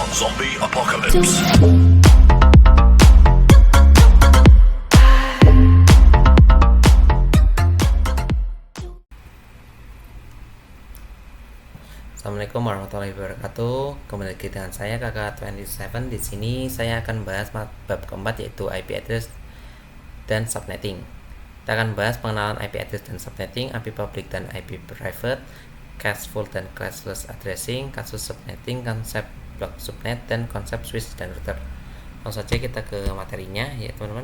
Zombie Apocalypse. Assalamualaikum warahmatullahi wabarakatuh. Kembali lagi dengan saya Kakak 27. Di sini saya akan bahas bab keempat, yaitu IP address dan subnetting. Kita akan bahas pengenalan IP address dan subnetting, IP public dan IP private, cacheful dan clashless addressing, kasus subnetting, konsep block subnet, dan konsep switch dan router. Langsung saja kita ke materinya ya teman-teman.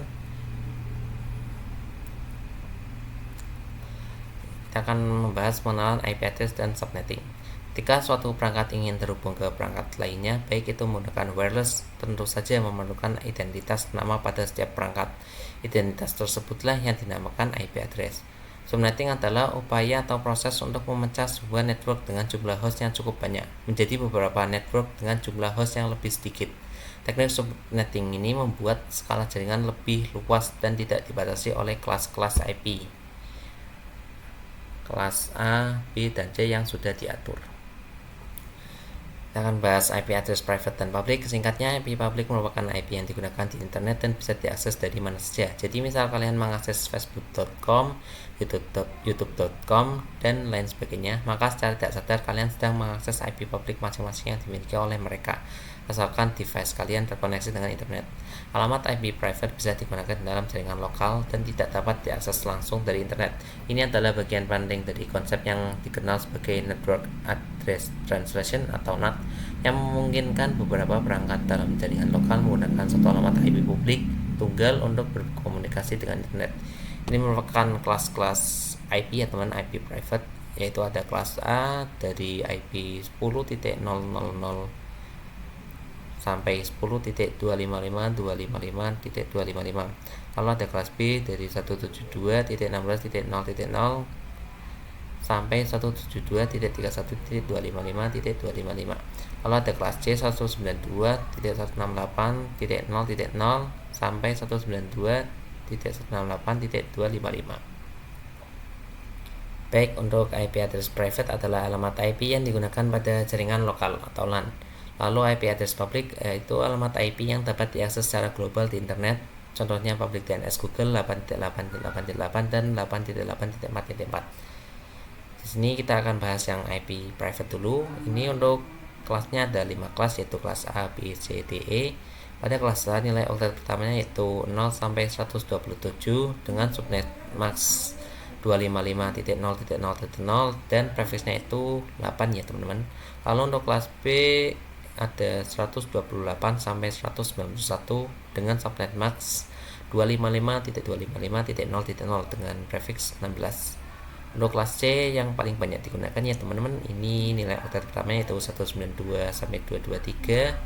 Kita akan membahas pengenalan IP address dan subnetting. Ketika suatu perangkat ingin terhubung ke perangkat lainnya, baik itu menggunakan wireless, tentu saja memerlukan identitas nama pada setiap perangkat. Identitas tersebutlah yang dinamakan IP address. Subnetting adalah upaya atau proses untuk memecah sebuah network dengan jumlah host yang cukup banyak menjadi beberapa network dengan jumlah host yang lebih sedikit. Teknik subnetting ini membuat skala jaringan lebih luas dan tidak dibatasi oleh kelas-kelas IP. Kelas A, B, dan C yang sudah diatur. Kita akan bahas IP address private dan public. Singkatnya, IP public merupakan IP yang digunakan di internet dan bisa diakses dari mana saja. Jadi misal kalian mengakses facebook.com, youtube.com, dan lain sebagainya, maka secara tidak sadar kalian sedang mengakses IP public masing-masing yang dimiliki oleh mereka, asalkan device kalian terkoneksi dengan internet. Alamat IP private bisa digunakan dalam jaringan lokal dan tidak dapat diakses langsung dari internet. Ini adalah bagian penting dari konsep yang dikenal sebagai Network Address Translation atau NAT, yang memungkinkan beberapa perangkat dalam jaringan lokal menggunakan satu alamat IP publik tunggal untuk berkomunikasi dengan internet. Ini merupakan kelas-kelas IP ya teman, IP private, yaitu ada kelas A dari IP 10.000 sampai 10.255.255.255. Lalu ada kelas B dari 172.16.0.0 sampai 172.31.255.255. Lalu ada kelas C 192.168.0.0 sampai 192.168.255. Baik, untuk IP address private adalah alamat IP yang digunakan pada jaringan lokal atau LAN. Lalu IP address public yaitu alamat IP yang dapat diakses secara global di internet. Contohnya public DNS Google 8.8.8.8 dan 8.8.4.4. Di sini kita akan bahas yang IP private dulu. Ini untuk kelasnya ada 5 kelas, yaitu kelas A, B, C, D, E. Pada kelas A nilai oktet pertamanya yaitu 0 sampai 127 dengan subnet max 255.0.0.0 dan prefixnya itu 8 ya teman-teman. Lalu untuk kelas B ada 128 sampai 191 dengan subnet max 255.255.0.0 dengan prefix 16. Untuk kelas C yang paling banyak digunakan ya teman-teman, ini nilai oktet pertamanya yaitu 192 sampai 223.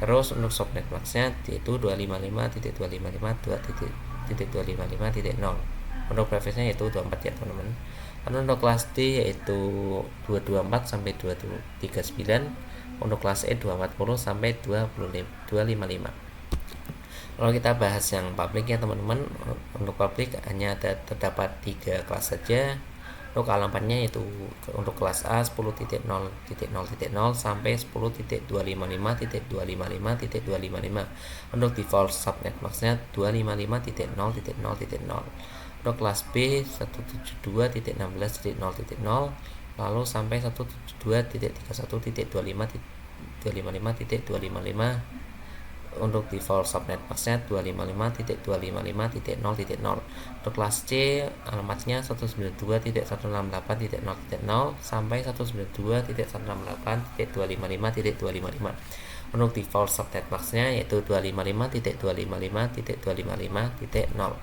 Terus untuk subnet maxnya yaitu 255.255.2.255.0. Untuk prefixnya yaitu 24 ya teman-teman. Lalu untuk kelas D yaitu 224 sampai 239. Untuk kelas E 240 sampai 255. Lalu kita bahas yang public ya teman-teman. Untuk public hanya terdapat 3 kelas saja. Untuk alamatnya yaitu untuk kelas A 10.0.0 sampai 10.255.255.255. Untuk default subnet maxnya 255.0.0.0. Untuk kelas B 172.16.0.0 lalu sampai 172.31.255.255. Untuk default subnet maxnya 255.255.0.0. Untuk kelas C alamatnya 192.168.0.0 sampai 192.168.255.255. Untuk default subnet maxnya yaitu 255.255.255.0.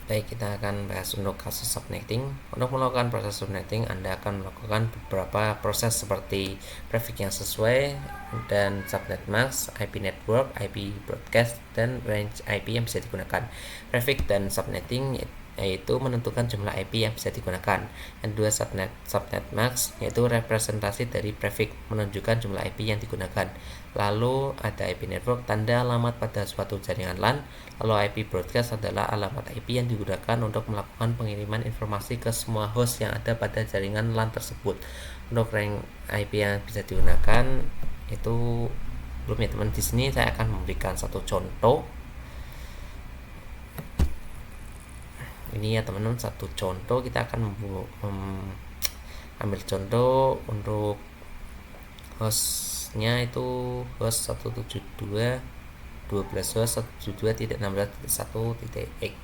Baik, kita akan bahas untuk kasus subnetting. Untuk melakukan proses subnetting, Anda akan melakukan beberapa proses seperti prefix yang sesuai dan subnet mask, IP network, IP broadcast, dan range IP yang bisa digunakan. Prefix dan subnetting yaitu menentukan jumlah IP yang bisa digunakan. Yang kedua, subnet max, yaitu representasi dari prefix, menunjukkan jumlah IP yang digunakan. Lalu ada IP network, tanda alamat pada suatu jaringan LAN. Lalu IP broadcast adalah alamat IP yang digunakan untuk melakukan pengiriman informasi ke semua host yang ada pada jaringan LAN tersebut. Untuk range IP yang bisa digunakan itu belum ya teman. Di sini saya akan memberikan satu contoh. Ini ya teman-teman, satu contoh. Kita akan ambil contoh untuk hostnya itu host 172 12 host 172.16.1.x.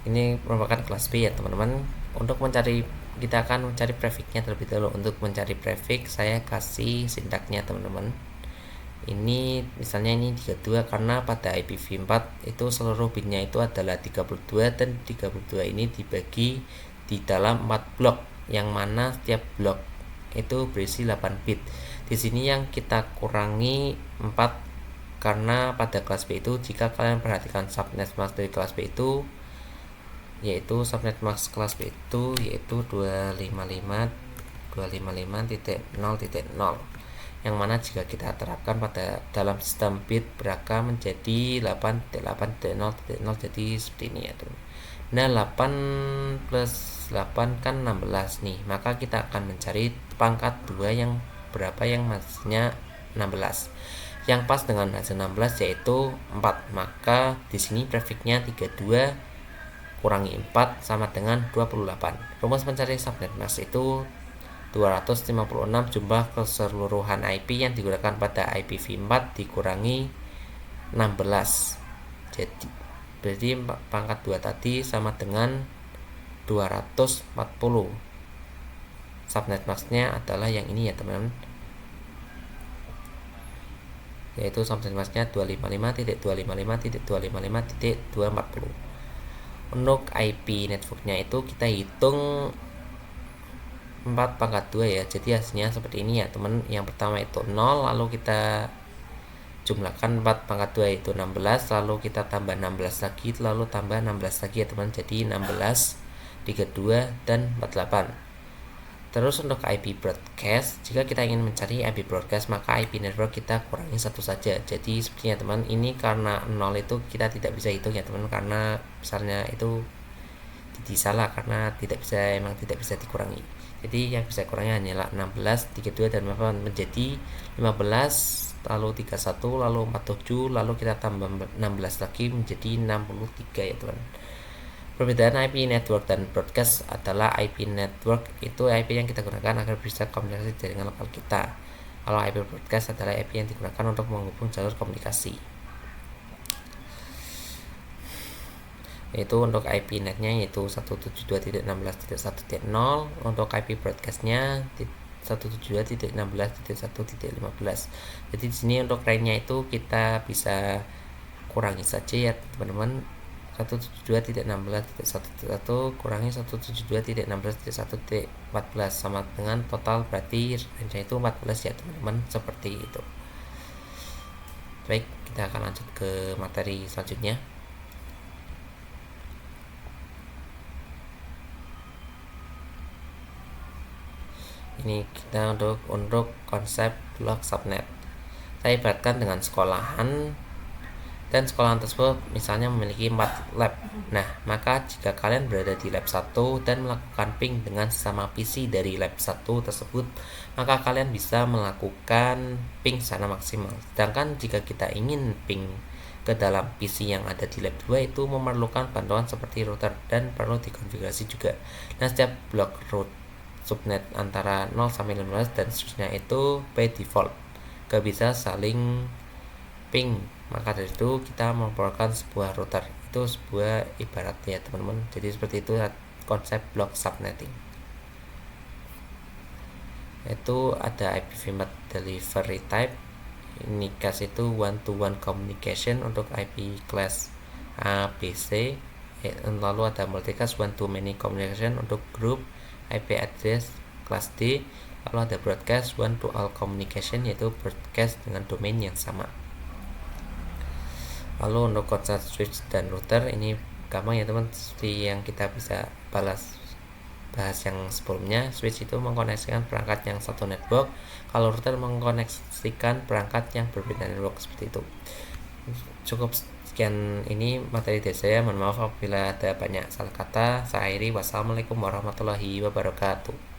Ini merupakan kelas B ya teman-teman. Untuk mencari, kita akan mencari prefixnya terlebih dahulu. Untuk mencari prefix saya kasih sintaknya teman-teman. Ini misalnya ini 32 karena pada IPv4 itu seluruh bitnya itu adalah 32 dan 32 ini dibagi di dalam 4 blok, yang mana setiap blok itu berisi 8 bit. Di sini yang kita kurangi 4 karena pada kelas B itu, jika kalian perhatikan subnet max dari kelas B itu, yaitu subnet max kelas B itu yaitu 255.0.0, yang mana jika kita terapkan pada dalam sistem bit berangka menjadi 8.8.0.0, jadi seperti ini ya teman. Nah 8 plus 8 kan 16 nih, maka kita akan mencari pangkat 2 yang berapa, yang maksudnya 16 yang pas dengan hasil 16 yaitu 4. Maka di sini prefixnya 32 kurangi 4 sama dengan 28. Rumus mencari subnet max itu 256 jumlah keseluruhan IP yang digunakan pada IPv4 dikurangi 16. Jadi berarti pangkat 2 tadi sama dengan 240. Subnet maxnya adalah yang ini ya teman-teman, yaitu subnet maxnya 255.255.255.240. Untuk IP networknya itu kita hitung 4 pangkat 2 ya, jadi hasilnya seperti ini ya teman. Yang pertama itu 0, lalu kita jumlahkan 4 pangkat 2 itu 16, lalu kita tambah 16 lagi, lalu tambah 16 lagi ya teman, jadi 16, 32, dan 48. Terus untuk IP broadcast, jika kita ingin mencari IP broadcast maka IP network kita kurangi 1 saja. Jadi sepertinya teman, ini karena 0 itu kita tidak bisa hitung ya teman, karena misalnya itu jadi salah karena memang tidak bisa dikurangi. Jadi yang bisa kurangnya hanyalah 16, 32, dan 48 menjadi 15, lalu 31, lalu 47, lalu kita tambah 16 lagi menjadi 63 ya teman. Perbedaan IP network dan broadcast adalah IP network itu IP yang kita gunakan agar bisa komunikasi jaringan lokal kita. Kalau IP broadcast adalah IP yang digunakan untuk menghubung jalur komunikasi. Yaitu untuk IP netnya yaitu 172.16.1.0, untuk IP broadcastnya 172.16.1.15. Jadi di sini untuk range-nya itu kita bisa kurangi saja ya teman-teman. 172.16.1.1 kurangi 172.16.1.14 sama dengan total, berarti range itu 14 ya teman-teman, seperti itu. Baik, kita akan lanjut ke materi selanjutnya. Ini kita untuk konsep blok subnet. Saya ibaratkan dengan sekolahan, dan sekolahan tersebut misalnya memiliki 4 lab. Nah, maka jika kalian berada di lab 1 dan melakukan ping dengan sesama PC dari lab 1 tersebut, maka kalian bisa melakukan ping secara maksimal. Sedangkan jika kita ingin ping ke dalam PC yang ada di lab 2 itu memerlukan bantuan seperti router dan perlu dikonfigurasi juga. Nah, setiap blok root subnet antara 0 sampai 15 dan seterusnya itu by default gak bisa saling ping. Maka dari itu kita memerlukan sebuah router. Itu sebuah ibaratnya teman-teman. Jadi seperti itu konsep blok subnetting. Itu ada IPv4 delivery type. Ini class itu one to one communication untuk IP class A, B, C. Lalu ada multicast one to many communication untuk grup IP address kelas D. Lalu ada broadcast one to all communication, yaitu broadcast dengan domain yang sama. Lalu untuk konsep switch dan router, ini gampang ya teman, seperti yang kita bisa bahas yang sebelumnya. Switch itu mengkoneksikan perangkat yang satu network, kalau router mengkoneksikan perangkat yang berbeda network, seperti itu. Cukup sekian ini materi dari saya, mohon maaf apabila ada banyak salah kata. Saya akhiri, wassalamualaikum warahmatullahi wabarakatuh.